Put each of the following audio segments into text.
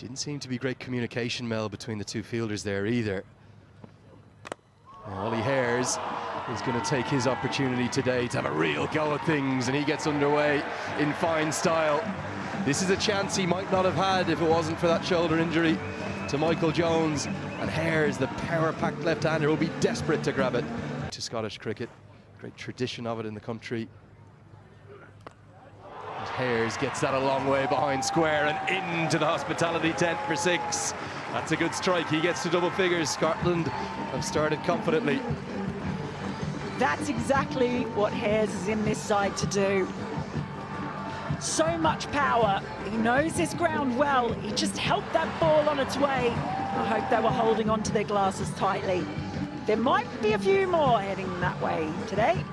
Didn't seem to be great communication, Mel, between the two fielders there either. Ollie Hares is going to take his opportunity today to have a real go at things, and he gets underway in fine style. This is a chance he might not have had if it wasn't for that shoulder injury to Michael Jones. And Hares, the power-packed left-hander, will be desperate to grab it. To Scottish cricket, great tradition of it in the country. And Hares gets that a long way behind square and into the hospitality tent for 6. That's a good strike. He gets to double figures. Scotland have started confidently. That's exactly what Hares is in this side to do. So much power. He knows this ground well. He just helped that ball on its way. I hope they were holding onto their glasses tightly. There might be a few more heading that way today.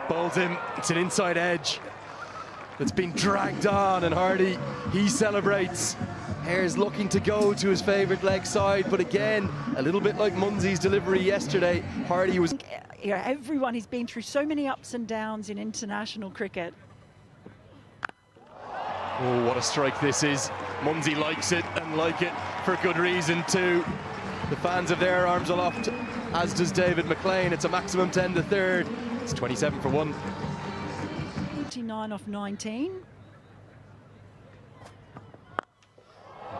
Bowls him. It's an inside edge that's been dragged on, and Hardy, he celebrates. Hares looking to go to his favourite leg side, but again, a little bit like Munsey's delivery yesterday, Hardy was... You know, everyone, he's been through so many ups and downs in international cricket. Oh, what a strike this is. Munsey likes it, and like it for good reason too. The fans have their arms aloft, as does David McLean. It's a maximum 10 to third. It's 27 for 1. 29 off 19.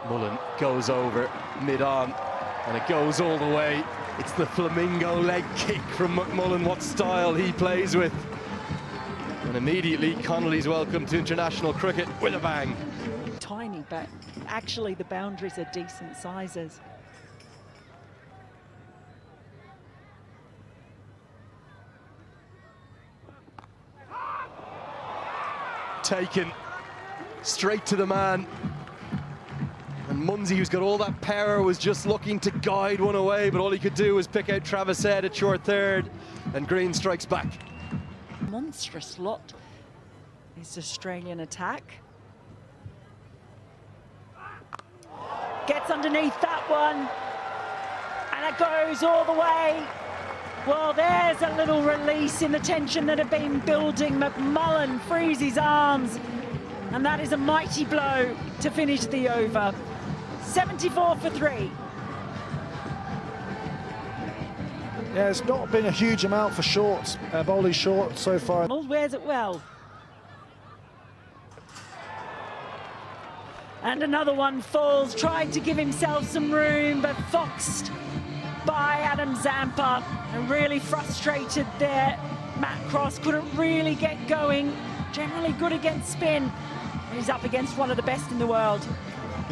Mullen goes over mid-on, and it goes all the way. It's the flamingo leg kick from McMullen. What style he plays with. And immediately Connolly's welcome to international cricket with a bang. Tiny, but actually the boundaries are decent sizes. Taken straight to the man. And Munsey, who's got all that power, was just looking to guide one away, but all he could do was pick out Travis Head at short third, and Green strikes back. Monstrous lot is Australian attack. Gets underneath that one, and it goes all the way. Well, there's a little release in the tension that had been building. McMullen frees his arms, and that is a mighty blow to finish the over. 74 for 3. Yeah, it's not been a huge amount for shorts, bowling short so far. Wears it well. And another one falls, tried to give himself some room, but foxed by Adam Zampa, and really frustrated there. Matt Cross couldn't really get going. Generally good against spin. He's up against one of the best in the world.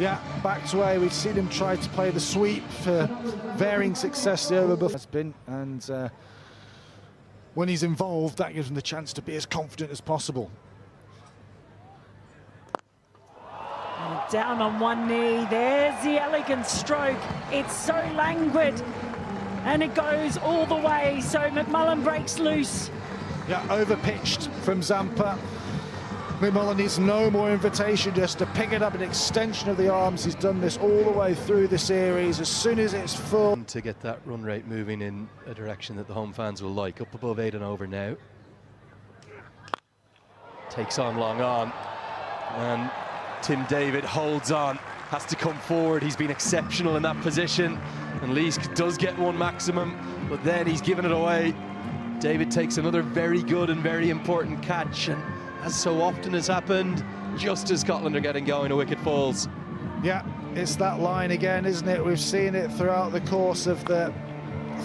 Yeah, back to away. We've seen him try to play the sweep for varying success the over before has been, and when he's involved, that gives him the chance to be as confident as possible. And down on one knee, there's the elegant stroke. It's so languid, and it goes all the way, so McMullen breaks loose. Yeah, over-pitched from Zampa. McMullen needs no more invitation, just to pick it up, an extension of the arms. He's done this all the way through the series. As soon as it's full. To get that run rate moving in a direction that the home fans will like. Up above 8 and over now. Takes on long on. And Tim David holds on. Has to come forward. He's been exceptional in that position. And Leask does get one maximum, but then he's given it away. David takes another very good and very important catch, and as so often has happened, just as Scotland are getting going, a wicket falls. Yeah, it's that line again, isn't it? We've seen it throughout the course of the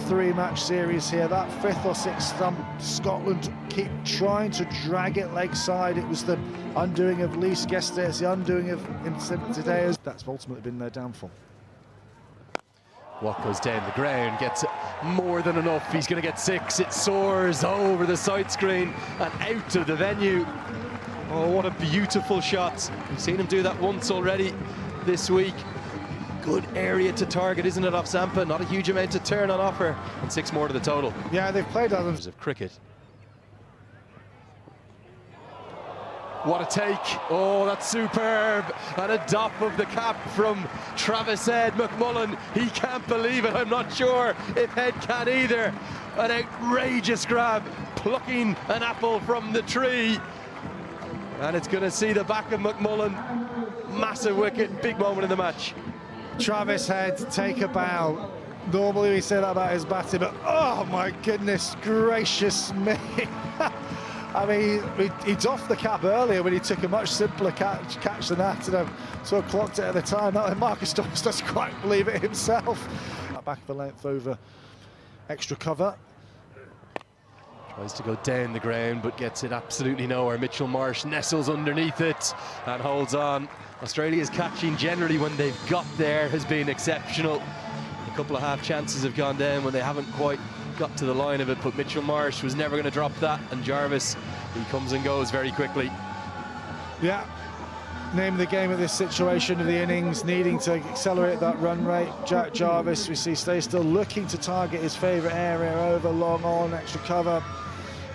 3-match series here. That 5th or 6th stump, Scotland keep trying to drag it leg side. It was the undoing of Leask yesterday, it's the undoing of him today. That's ultimately been their downfall. What goes down the ground gets more than enough. He's going to get 6. It soars over the side screen and out of the venue. Oh, what a beautiful shot. We've seen him do that once already this week. Good area to target, isn't it, off Zampa? Not a huge amount to turn on offer, and 6 more to the total. Yeah, they've played others of cricket. What a take. Oh, that's superb. And a doff of the cap from Travis Head. McMullen, he can't believe it. I'm not sure if Head can either. An outrageous grab, plucking an apple from the tree. And it's going to see the back of McMullen. Massive wicket, big moment in the match. Travis Head, take a bow. Normally we say that about his batting, but oh my goodness gracious me. I mean, he'd off the cap earlier when he took a much simpler catch than that, and I sort of clocked it at the time. That Marcus Stones doesn't quite believe it himself. Back of the length over extra cover. Tries to go down the ground, but gets it absolutely nowhere. Mitchell Marsh nestles underneath it and holds on. Australia's catching generally when they've got there has been exceptional. A couple of half chances have gone down when they haven't quite got to the line of it, but Mitchell Marsh was never going to drop that, and Jarvis, he comes and goes very quickly. Yeah, name of the game of this situation of the innings, needing to accelerate that run rate. Jack Jarvis, we see, stays still looking to target his favourite area over long on, extra cover.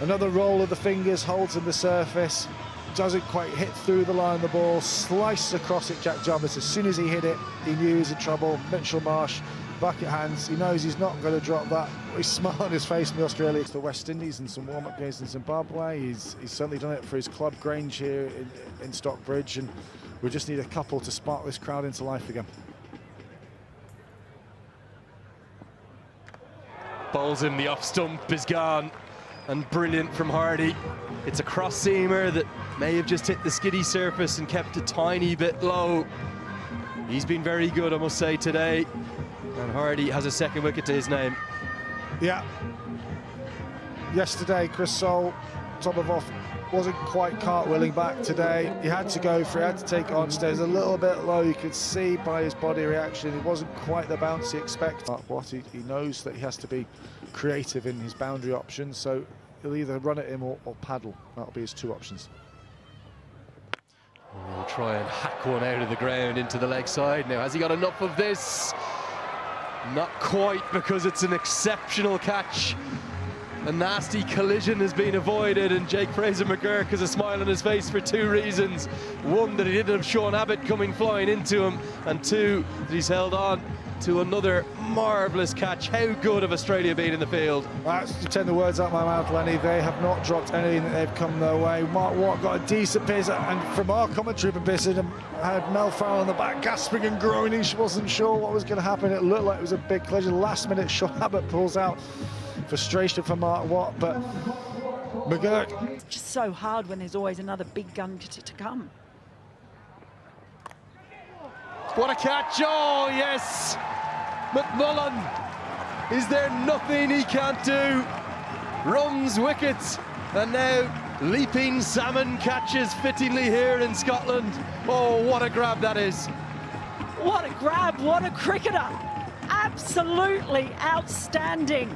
Another roll of the fingers, holds in the surface, doesn't quite hit through the line of the ball, slices across it. Jack Jarvis, as soon as he hit it, he knew he was in trouble. Mitchell Marsh, bucket hands, he knows he's not going to drop that. He's smile on his face in Australia. It's the West Indies and some warm-up games in Zimbabwe. He's certainly done it for his club Grange here in Stockbridge, and we just need a couple to spark this crowd into life again. Bowls in, the off stump is gone, and brilliant from Hardy. It's a cross-seamer that may have just hit the skiddy surface and kept a tiny bit low. He's been very good, I must say, today. And Hardy has a second wicket to his name. Yeah. Yesterday, Chris Soule, top of off, wasn't quite cartwheeling back today. He had to go for it, had to take it on stage a little bit low. You could see by his body reaction, it wasn't quite the bounce he expected. What he knows that he has to be creative in his boundary options, so he'll either run at him or paddle. That'll be his two options. He'll try and hack one out of the ground into the leg side. Now, has he got enough of this? Not quite, because it's an exceptional catch. A nasty collision has been avoided, and Jake Fraser-McGurk has a smile on his face for two reasons. One, that he didn't have Sean Abbott coming flying into him, and two, that he's held on to another marvellous catch. How good have Australia been in the field? That's to take the words out of my mouth, Lenny. They have not dropped anything that they've come their way. Mark Watt got a decent piece, and from our commentary for Bissett, had Mel Farrell in the back gasping and groaning. She wasn't sure what was going to happen. It looked like it was a big collision. Last minute, Sean Abbott pulls out. Frustration for Mark Watt, but McGurk. It's just so hard when there's always another big gun to come. What a catch! Oh, yes! McMullen, is there nothing he can't do? Runs wickets, and now leaping salmon catches fittingly here in Scotland. Oh, what a grab that is. What a grab, what a cricketer. Absolutely outstanding.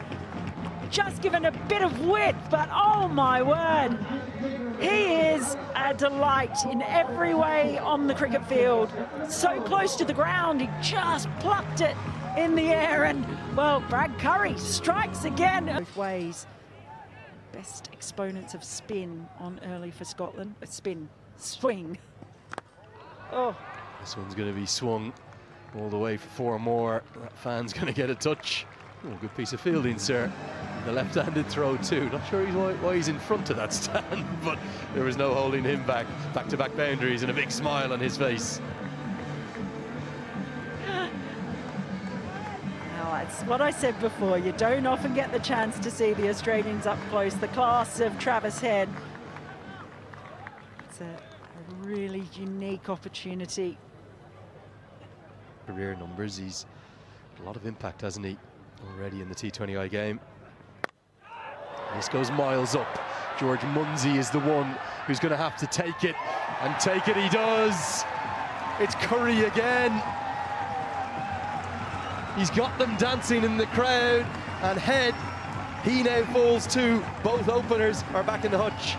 Just given a bit of width, but oh my word. He is a delight in every way on the cricket field. So close to the ground, he just plucked it in the air, and well, Brad Curry strikes again. Both ways. Best exponents of spin on early for Scotland. Swing. Oh. This one's going to be swung all the way for four more. That fan's going to get a touch. Oh, good piece of fielding, sir. The left-handed throw too. Not sure why he's in front of that stand, but there was no holding him back. Back-to-back boundaries and a big smile on his face. Now, it's what I said before. You don't often get the chance to see the Australians up close. The class of Travis Head. It's a really unique opportunity. Career numbers, he's a lot of impact, hasn't he, already in the T20I game. This goes miles up. George Munsey is the one who's going to have to take it, and take it he does. It's Curry again. He's got them dancing in the crowd, and Head, he now falls too. Both openers are back in the hutch.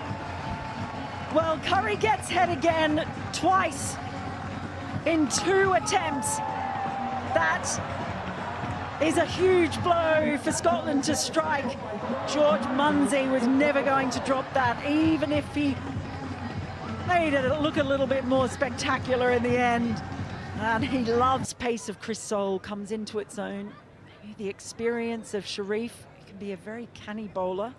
Well, Curry gets Head again twice in 2 attempts. That is a huge blow for Scotland to strike. George Munsey was never going to drop that, even if he made it look a little bit more spectacular in the end. And he loves pace of Chris Soul, comes into its own. The experience of Sharif, he can be a very canny bowler.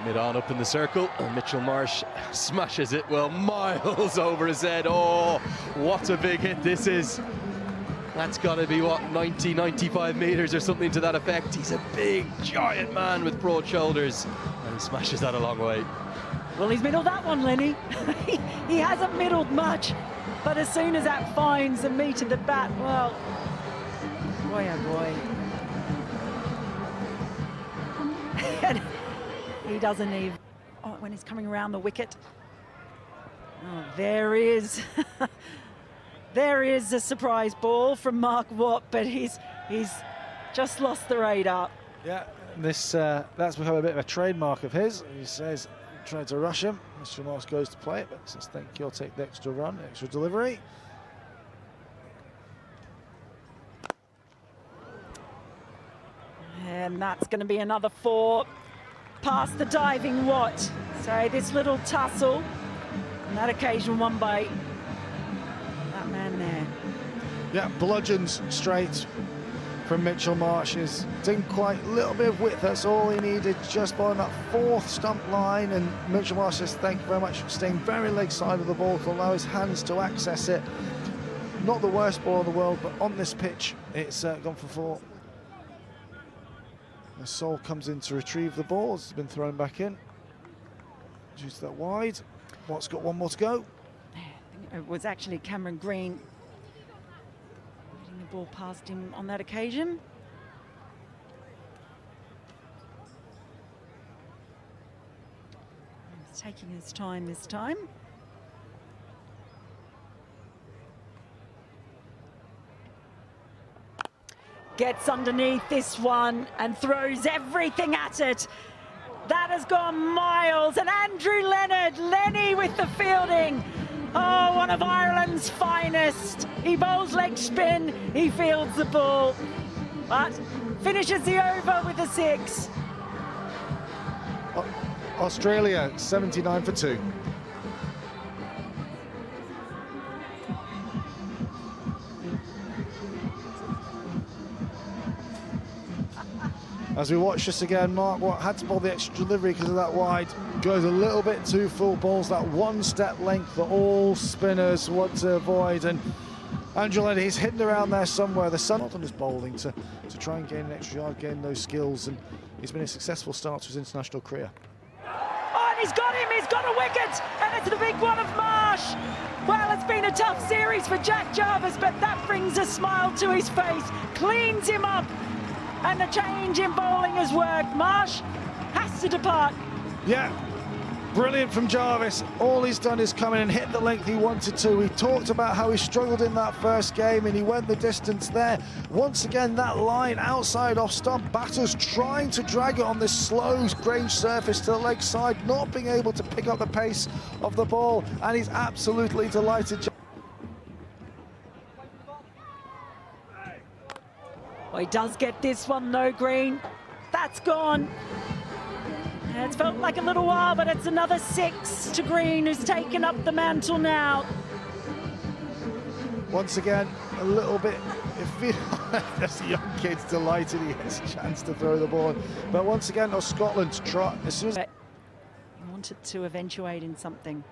Mid-on up in the circle, and Mitchell Marsh smashes it, well, miles over his head. Oh, what a big hit this is. That's got to be, what, 90, 95 metres or something to that effect. He's a big, giant man with broad shoulders, and he smashes that a long way. Well, he's middled that one, Lenny. He hasn't middled much, but as soon as that finds the meat of the bat, well, boy, oh boy. And he doesn't even, when he's coming around the wicket. Oh, there is a surprise ball from Mark Watt, but he's just lost the radar. Yeah, that's become a bit of a trademark of his. He says, tried to rush him. Mr. Moss goes to play it, but says, thank you, I'll take the extra run, extra delivery. And that's going to be another 4 past the diving Watt. So this little tussle, on that occasion won by that man there. Yeah, bludgeons straight from Mitchell Marsh's. Didn't quite, a little bit of width, that's all he needed, just on that 4th stump line. And Mitchell Marsh says, thank you very much for staying very leg side of the ball to allow his hands to access it. Not the worst ball in the world, but on this pitch, it's gone for 4. The Soul comes in to retrieve the ball. It's been thrown back in. Due to that wide. Watt's got 1 more to go. I think it was actually Cameron Green hitting the ball past him on that occasion. He's taking his time this time. Gets underneath this one and throws everything at it. That has gone miles, and Andrew Leonard, Lenny with the fielding. Oh, one of Ireland's finest. He bowls leg spin, he fields the ball, but finishes the over with a 6. Australia, 79 for 2. As we watch this again, Mark Watt had to bowl the extra delivery because of that wide. Goes a little bit too full, bowls that 1-step length that all spinners want to avoid. And Andrew Leonard, he's hidden around there somewhere. The sun on his bowling to try and gain an extra yard, gain those skills. And he's been a successful start to his international career. Oh, and he's got him, he's got a wicket. And it's the big one of Marsh. Well, it's been a tough series for Jack Jarvis, but that brings a smile to his face, cleans him up. And the change in bowling has worked. Marsh has to depart. Yeah, brilliant from Jarvis. All he's done is come in and hit the length he wanted to. We talked about how he struggled in that first game and he went the distance there. Once again, that line outside off stump. Batters trying to drag it on this slow Grange surface to the leg side, not being able to pick up the pace of the ball. And he's absolutely delighted. Well, he does get this one though, Green. That's gone. And it's felt like a little while, but it's another 6 to Green, who's taken up the mantle now. Once again, a little bit, it feels like as the young kid's delighted he has a chance to throw the ball. But once again, Scotland's trot, as soon as... He wanted to eventuate in something.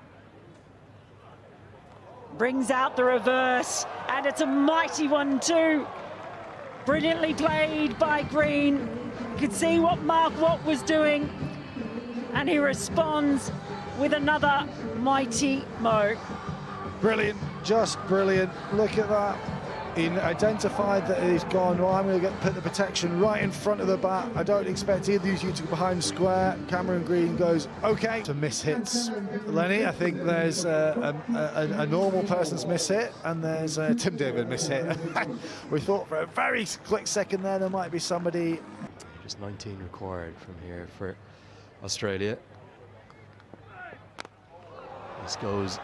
Brings out the reverse, and it's a mighty one too. Brilliantly played by Green. You could see what Mark Watt was doing, and he responds with another mighty Mo. Brilliant, just brilliant. Look at that. He identified that he's gone, well, I'm going to put the protection right in front of the bat. I don't expect either of you to go behind square. Cameron Green goes, okay. To miss hits. Lenny, I think there's a normal person's miss hit, and there's a Tim David miss hit. We thought for a very quick second there might be somebody. Just 19 required from here for Australia. This goes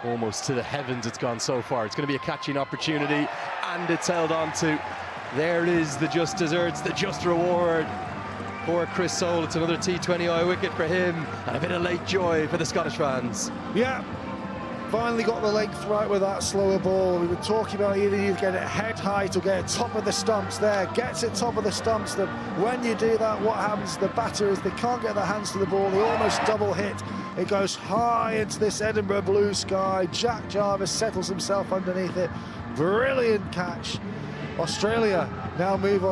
almost to the heavens. It's gone so far. It's going to be a catching opportunity, and it's held on to. There it is, the just desserts, the just reward. Poor Chris Soule, it's another T20 eye wicket for him, and a bit of late joy for the Scottish fans. Yeah, finally got the length right with that slower ball. We were talking about either you get it head height or get it top of the stumps there. Gets it top of the stumps. When you do that, what happens to the batter is they can't get their hands to the ball. They almost double hit. It goes high into this Edinburgh blue sky. Jack Jarvis settles himself underneath it. Brilliant catch. Australia now move on.